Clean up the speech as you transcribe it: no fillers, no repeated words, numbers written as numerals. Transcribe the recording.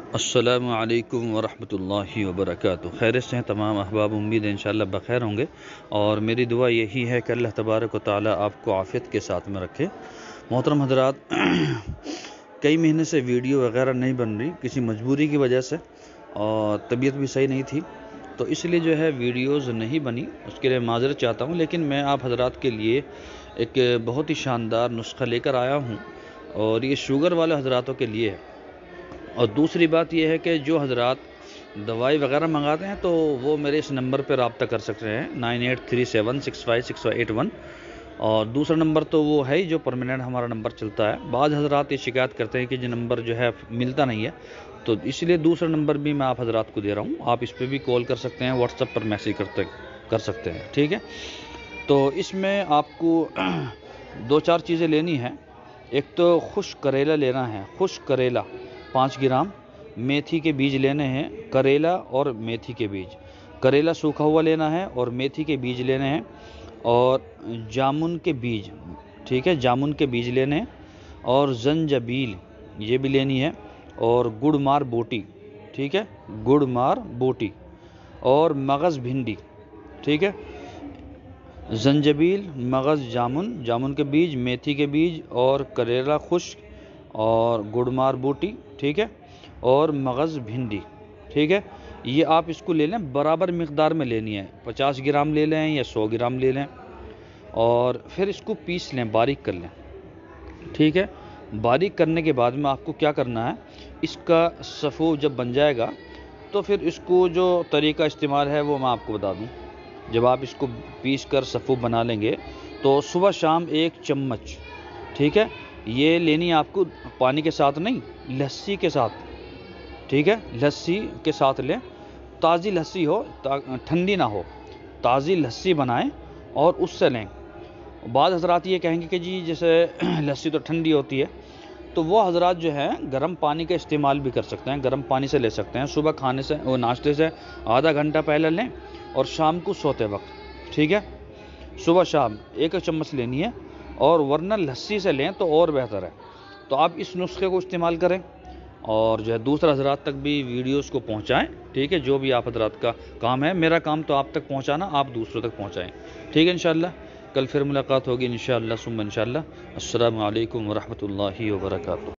अस्सलामु अलैकुम वरहमतुल्लाहि वबरकातुहू। खैरियत से हैं तमाम अहबाब, उम्मीद है इंशाअल्लाह बखैर होंगे। और मेरी दुआ यही है कि अल्लाह तबारक व तआला आपको आफ़ियत के साथ में रखे। मोहतरम हज़रात, कई महीने से वीडियो वगैरह नहीं बन रही, किसी मजबूरी की वजह से, और तबीयत भी सही नहीं थी, तो इसलिए जो है वीडियोज़ नहीं बनी। उसके लिए माज़रत चाहता हूँ। लेकिन मैं आप हज़रात के लिए एक बहुत ही शानदार नुस्खा लेकर आया हूँ, और ये शुगर वाले हज़रातों के लिए है। और दूसरी बात यह है कि जो हज़रात दवाई वगैरह मंगाते हैं तो वो मेरे इस नंबर पर रब्ता कर सकते हैं, 9837656181। और दूसरा नंबर तो वो है ही जो परमानेंट हमारा नंबर चलता है। बाद हज़रात ये शिकायत करते हैं कि जो नंबर जो है मिलता नहीं है, तो इसलिए दूसरा नंबर भी मैं आप हज़रात को दे रहा हूँ। आप इस पर भी कॉल कर सकते हैं, व्हाट्सएप पर मैसेज कर सकते हैं, ठीक है। तो इसमें आपको 2-4 चीज़ें लेनी है। एक तो खुश्क करेला लेना है, खुश्क करेला 5 ग्राम, मेथी के बीज लेने हैं, करेला और मेथी के बीज। करेला सूखा हुआ लेना है और मेथी के बीज लेने हैं, और जामुन के बीज, ठीक है, जामुन के बीज लेने हैं, और जंजबील ये भी लेनी है, और गुड़मार बोटी, ठीक है, गुड़मार बोटी, और मगज़ भिंडी, ठीक है। जंजबील, मगज़, जामुन के बीज, मेथी के बीज, और करेला खुश्क, और गुड़मार बूटी, ठीक है, और मगज़ भिंडी, ठीक है। ये आप इसको ले लें, बराबर मिक़दार में लेनी है। 50 ग्राम ले लें या 100 ग्राम ले लें, और फिर इसको पीस लें, बारीक कर लें, ठीक है। बारीक करने के बाद में आपको क्या करना है, इसका सफ़ू जब बन जाएगा तो फिर इसको जो तरीका इस्तेमाल है वो मैं आपको बता दूं। जब आप इसको पीस कर सफ़ू बना लेंगे तो सुबह शाम 1 चम्मच, ठीक है, ये लेनी है आपको। पानी के साथ नहीं, लस्सी के साथ, ठीक है, लस्सी के साथ लें। ताज़ी लस्सी हो, ठंडी ना हो, ताज़ी लस्सी बनाएं और उससे लें। बाद हज़रात ये कहेंगे कि जी जैसे लस्सी तो ठंडी होती है, तो वो हज़रात जो है गर्म पानी का इस्तेमाल भी कर सकते हैं, गर्म पानी से ले सकते हैं। सुबह खाने से, वो नाश्ते से आधा घंटा पहले लें, और शाम को सोते वक्त, ठीक है। सुबह शाम 1 चम्मच लेनी है, और वरना लस्सी से लें तो और बेहतर है। तो आप इस नुस्खे को इस्तेमाल करें, और जो है दूसरा हज़रात तक भी वीडियोस को पहुंचाएं, ठीक है। जो भी आप हज़रात का काम है, मेरा काम तो आप तक पहुंचाना, आप दूसरों तक पहुंचाएं, ठीक है। इंशाअल्लाह कल फिर मुलाकात होगी, इंशाअल्लाह सुम्मा इंशाअल्लाह। अस्सलामु अलैकुम वरहमतुल्लाहि वबरकातुहू।